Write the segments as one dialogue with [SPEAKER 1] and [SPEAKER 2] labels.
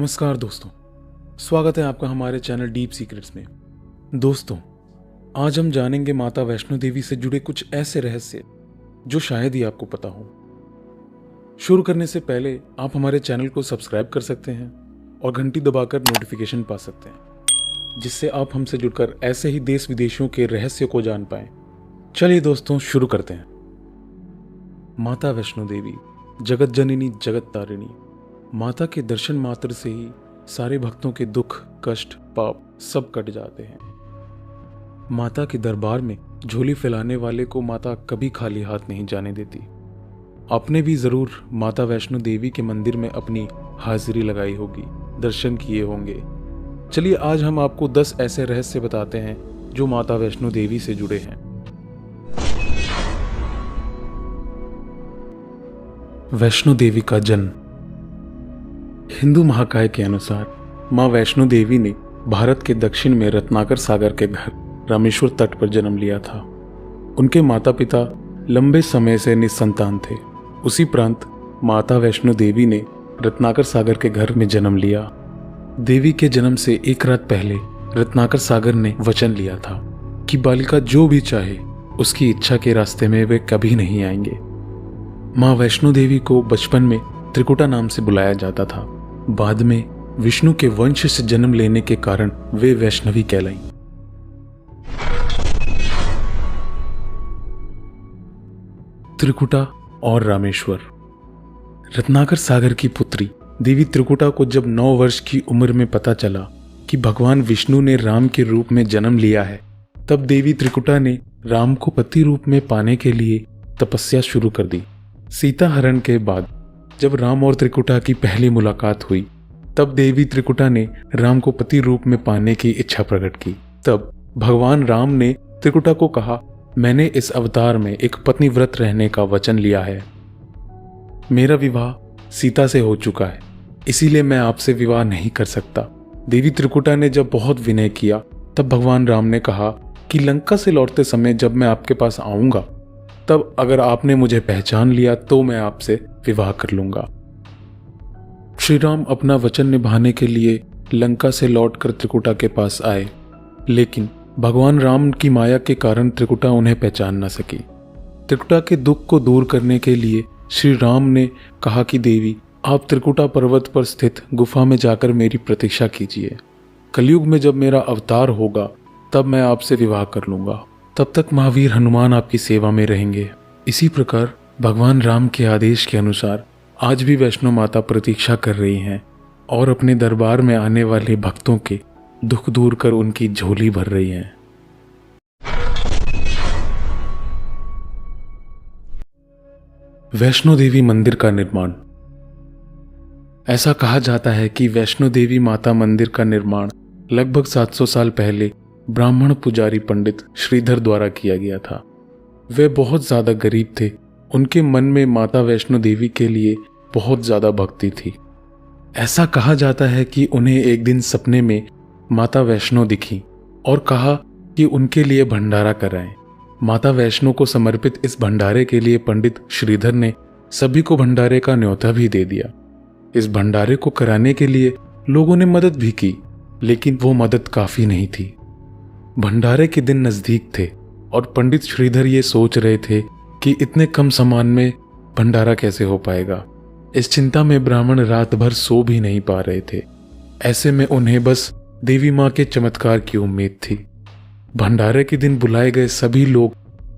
[SPEAKER 1] नमस्कार दोस्तों, स्वागत है आपका हमारे चैनल डीप सीक्रेट्स में। दोस्तों, आज हम जानेंगे माता वैष्णो देवी से जुड़े कुछ ऐसे रहस्य जो शायद ही आपको पता हो। शुरू करने से पहले आप हमारे चैनल को सब्सक्राइब कर सकते हैं और घंटी दबाकर नोटिफिकेशन पा सकते हैं, जिससे आप हमसे जुड़कर ऐसे ही देश विदेशों के रहस्य को जान पाएं। चलिए दोस्तों, शुरू करते हैं। माता वैष्णो देवी जगत जननी जगत तारिणी। माता के दर्शन मात्र से ही सारे भक्तों के दुख, कष्ट, पाप सब कट जाते हैं। माता के दरबार में झोली फैलाने वाले को माता कभी खाली हाथ नहीं जाने देती। आपने भी जरूर माता वैष्णो देवी के मंदिर में अपनी हाजिरी लगाई होगी, दर्शन किए होंगे। चलिए आज हम आपको 10 ऐसे रहस्य बताते हैं जो माता वैष्णो देवी से जुड़े हैं। वैष्णो देवी का जन्म। हिंदू महाकाय के अनुसार मां वैष्णो देवी ने भारत के दक्षिण में रत्नाकर सागर के घर रामेश्वर तट पर जन्म लिया था। उनके माता पिता लंबे समय से निसंतान थे। उसी प्रांत माता वैष्णो देवी ने रत्नाकर सागर के घर में जन्म लिया। देवी के जन्म से एक रात पहले रत्नाकर सागर ने वचन लिया था कि बालिका जो भी चाहे उसकी इच्छा के रास्ते में वे कभी नहीं आएंगे। मां वैष्णो देवी को बचपन में त्रिकुटा नाम से बुलाया जाता था। बाद में विष्णु के वंश से जन्म लेने के कारण वे वैष्णवी कहलाईं। त्रिकुटा और रामेश्वर। रत्नाकर सागर की पुत्री देवी त्रिकुटा को जब 9 वर्ष की उम्र में पता चला कि भगवान विष्णु ने राम के रूप में जन्म लिया है, तब देवी त्रिकुटा ने राम को पति रूप में पाने के लिए तपस्या शुरू कर दी। सीता हरण के बाद जब राम और त्रिकुटा की पहली मुलाकात हुई, तब देवी त्रिकुटा ने राम को पति रूप में पाने की इच्छा प्रकट की। तब भगवान राम ने त्रिकुटा को कहा, मैंने इस अवतार में एक पत्नी व्रत रहने का वचन लिया है। मेरा विवाह सीता से हो चुका है, इसीलिए मैं आपसे विवाह नहीं कर सकता। देवी त्रिकुटा ने जब बहुत विनय किया, तब भगवान राम ने कहा कि लंका से लौटते समय जब मैं आपके पास आऊंगा, तब अगर आपने मुझे पहचान लिया तो मैं आपसे विवाह कर लूंगा। श्री राम अपना वचन निभाने के लिए लंका से लौटकर त्रिकुटा के पास आए, लेकिन भगवान राम की माया के कारण त्रिकुटा उन्हें पहचान न सकी। त्रिकुटा के दुख को दूर करने के लिए श्री राम ने कहा कि देवी, आप त्रिकुटा पर्वत पर स्थित गुफा में जाकर मेरी प्रतीक्षा कीजिए। कलयुग में जब मेरा अवतार होगा तब मैं आपसे विवाह कर लूंगा। तब तक महावीर हनुमान आपकी सेवा में रहेंगे। इसी प्रकार भगवान राम के आदेश के अनुसार आज भी वैष्णो माता प्रतीक्षा कर रही हैं और अपने दरबार में आने वाले भक्तों के दुख दूर कर उनकी झोली भर रही हैं। वैष्णो देवी मंदिर का निर्माण। ऐसा कहा जाता है कि वैष्णो देवी माता मंदिर का निर्माण लगभग 700 साल पहले ब्राह्मण पुजारी पंडित श्रीधर द्वारा किया गया था। वे बहुत ज्यादा गरीब थे। उनके मन में माता वैष्णो देवी के लिए बहुत ज्यादा भक्ति थी। ऐसा कहा जाता है कि उन्हें एक दिन सपने में माता वैष्णो दिखी और कहा कि उनके लिए भंडारा कराएं। माता वैष्णो को समर्पित इस भंडारे के लिए पंडित श्रीधर ने सभी को भंडारे का न्योता भी दे दिया। इस भंडारे को कराने के लिए लोगों ने मदद भी की, लेकिन वो मदद काफी नहीं थी। भंडारे के दिन नजदीक थे और पंडित श्रीधर ये सोच रहे थे कि इतने कम सामान में भंडारा कैसे हो पाएगा। इस चिंता में ब्राह्मण रात भर सो भी नहीं पा रहे थे। ऐसे में उन्हें बस देवी मां के चमत्कार की उम्मीद थी। भंडारे के दिन बुलाए गए सभी लोग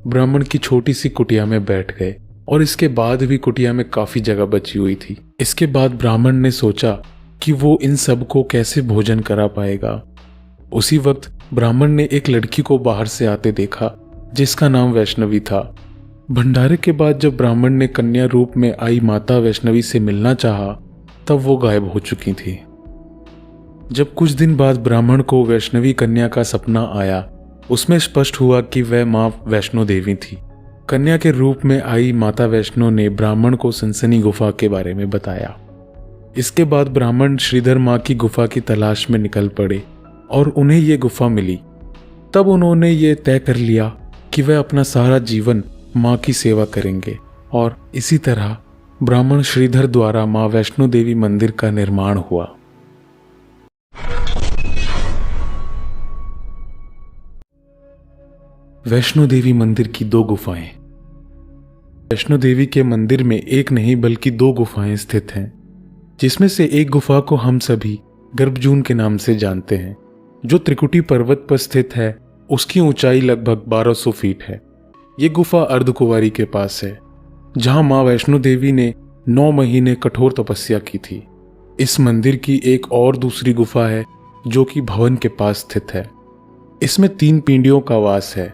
[SPEAKER 1] ब्राह्मण की छोटी सी कुटिया में बैठ गए और इसके बाद भी कुटिया में काफी जगह बची हुई थी। इसके बाद ब्राह्मण ने सोचा कि वो इन सबको कैसे भोजन करा पाएगा। उसी वक्त ब्राह्मण ने एक लड़की को बाहर से आते देखा जिसका नाम वैष्णवी था। भंडारे के बाद जब ब्राह्मण ने कन्या रूप में आई माता वैष्णवी से मिलना चाहा, तब वो गायब हो चुकी थी। जब कुछ दिन बाद ब्राह्मण को वैष्णवी कन्या का सपना आया, उसमें स्पष्ट हुआ कि वह मां वैष्णो देवी थी। कन्या के रूप में आई माता वैष्णो ने ब्राह्मण को सनसनी गुफा के बारे में बताया। इसके बाद ब्राह्मण श्रीधर मां की गुफा की तलाश में निकल पड़े और उन्हें ये गुफा मिली। तब उन्होंने ये तय कर लिया कि वह अपना सारा जीवन मां की सेवा करेंगे और इसी तरह ब्राह्मण श्रीधर द्वारा मां वैष्णो देवी मंदिर का निर्माण हुआ। वैष्णो देवी मंदिर की 2 गुफाएं। वैष्णो देवी के मंदिर में एक नहीं बल्कि 2 गुफाएं स्थित हैं, जिसमें से एक गुफा को हम सभी गर्भजून के नाम से जानते हैं, जो त्रिकुटी पर्वत पर स्थित है। उसकी ऊंचाई लगभग 1200 फीट है। ये गुफा अर्धकुंवारी के पास है, जहां मां वैष्णो देवी ने 9 महीने कठोर तपस्या की थी। इस मंदिर की एक और दूसरी गुफा है जो कि भवन के पास स्थित है। इसमें 3 पिंडियों का वास है।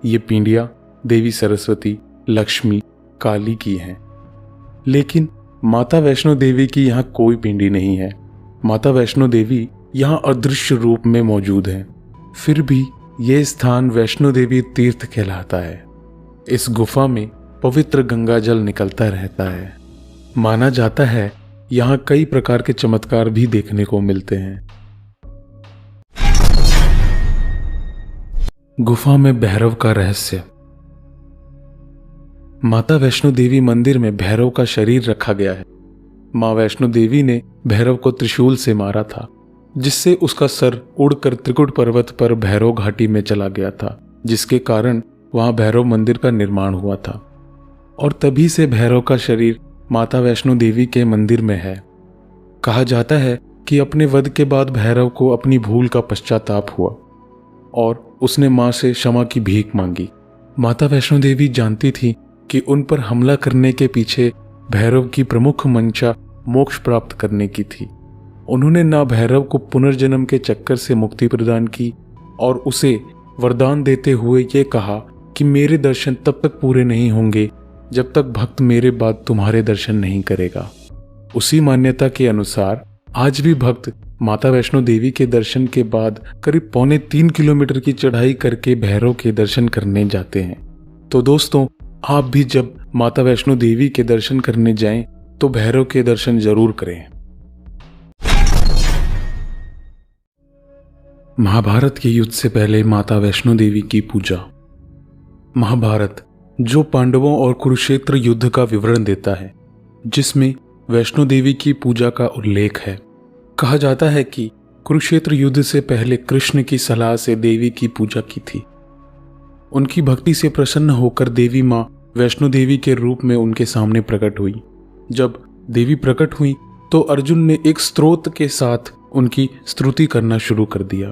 [SPEAKER 1] ये पिंडियां देवी सरस्वती, लक्ष्मी, काली की हैं। लेकिन माता वैष्णो देवी की यहाँ कोई पिंडी नहीं है। माता वैष्णो देवी यहाँ अदृश्य रूप में मौजूद है। फिर भी ये स्थान वैष्णो देवी तीर्थ कहलाता है। इस गुफा में पवित्र गंगा जल निकलता रहता है। माना जाता है यहाँ कई प्रकार के चमत्कार भी देखने को मिलते हैं। गुफा में भैरव का रहस्य। माता वैष्णो देवी मंदिर में भैरव का शरीर रखा गया है। मां वैष्णो देवी ने भैरव को त्रिशूल से मारा था, जिससे उसका सर उड़कर त्रिकुट पर्वत पर भैरव घाटी में चला गया था, जिसके कारण वहां भैरव मंदिर का निर्माण हुआ था। और तभी से भैरव का शरीर माता वैष्णो देवी के मंदिर में है। कहा जाता है कि अपने वध के बाद भैरव को अपनी भूल का पश्चाताप हुआ और उसने मां से क्षमा की भीख मांगी। माता वैष्णो देवी जानती थी कि उन पर हमला करने के पीछे भैरव की प्रमुख मंशा मोक्ष प्राप्त करने की थी। उन्होंने ना भैरव को पुनर्जन्म के चक्कर से मुक्ति प्रदान की और उसे वरदान देते हुए ये कहा कि मेरे दर्शन तब तक पूरे नहीं होंगे जब तक भक्त मेरे बाद तुम्हारे दर्शन नहीं करेगा। उसी मान्यता के अनुसार आज भी भक्त माता वैष्णो देवी के दर्शन के बाद करीब 2.25 किलोमीटर की चढ़ाई करके भैरव के दर्शन करने जाते हैं। तो दोस्तों, आप भी जब माता वैष्णो देवी के दर्शन करने जाएं तो भैरव के दर्शन जरूर करें। महाभारत के युद्ध से पहले माता वैष्णो देवी की पूजा। महाभारत जो पांडवों और कुरुक्षेत्र युद्ध का विवरण देता है, जिसमें वैष्णो देवी की पूजा का उल्लेख है। कहा जाता है कि कुरुक्षेत्र युद्ध से पहले कृष्ण की सलाह से देवी की पूजा की थी। उनकी भक्ति से प्रसन्न होकर देवी मां वैष्णो देवी के रूप में उनके सामने प्रकट हुई। जब देवी प्रकट हुई तो अर्जुन ने एक स्तोत्र के साथ उनकी स्तुति करना शुरू कर दिया।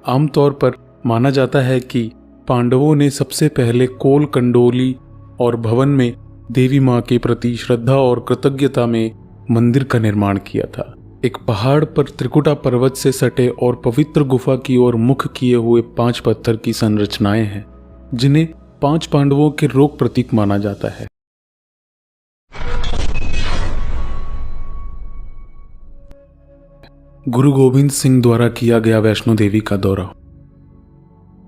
[SPEAKER 1] आमतौर पर माना जाता है कि पांडवों ने सबसे पहले कोल कंडोली और भवन में देवी मां के प्रति श्रद्धा और कृतज्ञता में मंदिर का निर्माण किया था। एक पहाड़ पर त्रिकुटा पर्वत से सटे और पवित्र गुफा की ओर मुख किए हुए 5 पत्थर की संरचनाएं हैं, जिन्हें 5 पांडवों के रोग प्रतीक माना जाता है। गुरु गोविंद सिंह द्वारा किया गया वैष्णो देवी का दौरा।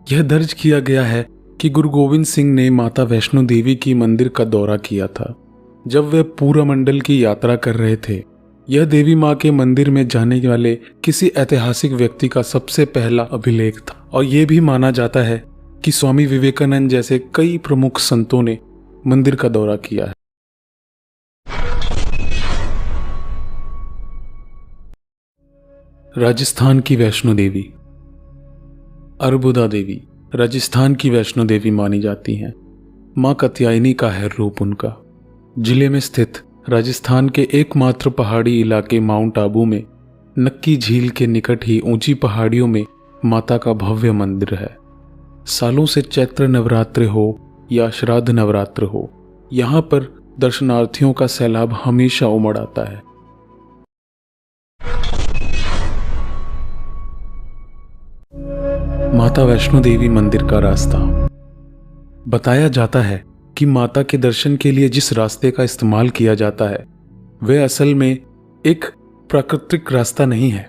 [SPEAKER 1] यह दर्ज किया गया है कि गुरु गोविंद सिंह ने माता वैष्णो देवी की मंदिर का दौरा किया था। जब वे पूरा मंडल की यात्रा कर रहे थे, यह देवी मां के मंदिर में जाने वाले किसी ऐतिहासिक व्यक्ति का सबसे पहला अभिलेख था। और यह भी माना जाता है कि स्वामी विवेकानंद जैसे कई प्रमुख संतों ने मंदिर का दौरा किया है। राजस्थान की वैष्णो देवी। अर्बुदा देवी राजस्थान की वैष्णो देवी मानी जाती हैं। मां कात्यायनी का है रूप उनका। जिले में स्थित राजस्थान के एकमात्र पहाड़ी इलाके माउंट आबू में नक्की झील के निकट ही ऊंची पहाड़ियों में माता का भव्य मंदिर है। सालों से चैत्र नवरात्र हो या श्राद्ध नवरात्र हो, यहाँ पर दर्शनार्थियों का सैलाब हमेशा उमड़ आता है। माता वैष्णो देवी मंदिर का रास्ता। बताया जाता है कि माता के दर्शन के लिए जिस रास्ते का इस्तेमाल किया जाता है वह असल में एक प्राकृतिक रास्ता नहीं है,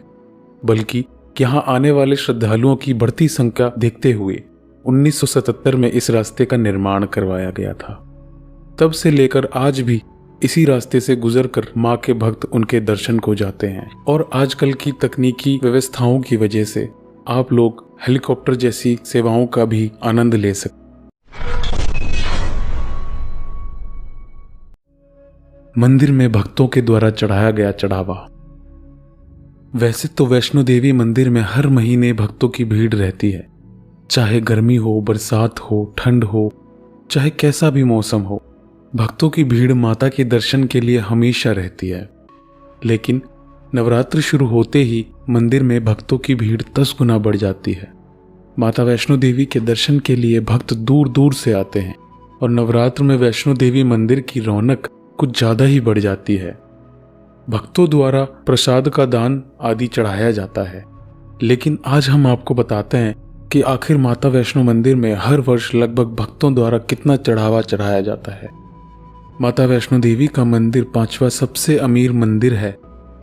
[SPEAKER 1] बल्कि यहाँ आने वाले श्रद्धालुओं की बढ़ती संख्या देखते हुए 1977 में इस रास्ते का निर्माण करवाया गया था। तब से लेकर आज भी इसी रास्ते से गुजरकर मां के भक्त उनके दर्शन को जाते हैं। और आजकल की तकनीकी व्यवस्थाओं की वजह से आप लोग हेलीकॉप्टर जैसी सेवाओं का भी आनंद ले सकते। मंदिर में भक्तों के द्वारा चढ़ाया गया चढ़ावा। वैसे तो वैष्णो देवी मंदिर में हर महीने भक्तों की भीड़ रहती है। चाहे गर्मी हो, बरसात हो, ठंड हो, चाहे कैसा भी मौसम हो, भक्तों की भीड़ माता के दर्शन के लिए हमेशा रहती है। लेकिन नवरात्र शुरू होते ही मंदिर में भक्तों की भीड़ 10 गुना बढ़ जाती है। माता वैष्णो देवी के दर्शन के लिए भक्त दूर दूर से आते हैं और नवरात्र में वैष्णो देवी मंदिर की रौनक कुछ ज़्यादा ही बढ़ जाती है। भक्तों द्वारा प्रसाद का दान आदि चढ़ाया जाता है। लेकिन आज हम आपको बताते हैं कि आखिर माता वैष्णो मंदिर में हर वर्ष लगभग भक्तों द्वारा कितना चढ़ावा चढ़ाया जाता है। माता वैष्णो देवी का मंदिर 5वां सबसे अमीर मंदिर है,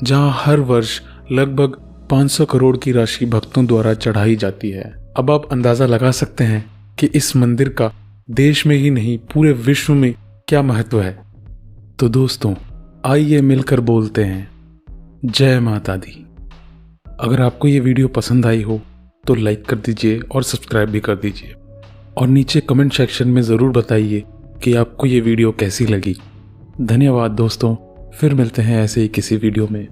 [SPEAKER 1] जहां हर वर्ष लगभग 500 करोड़ की राशि भक्तों द्वारा चढ़ाई जाती है। अब आप अंदाजा लगा सकते हैं कि इस मंदिर का देश में ही नहीं पूरे विश्व में क्या महत्व है। तो दोस्तों, आइए मिलकर बोलते हैं जय माता दी। अगर आपको ये वीडियो पसंद आई हो तो लाइक कर दीजिए और सब्सक्राइब भी कर दीजिए, और नीचे कमेंट सेक्शन में ज़रूर बताइए कि आपको ये वीडियो कैसी लगी। धन्यवाद दोस्तों, फिर मिलते हैं ऐसे ही किसी वीडियो में।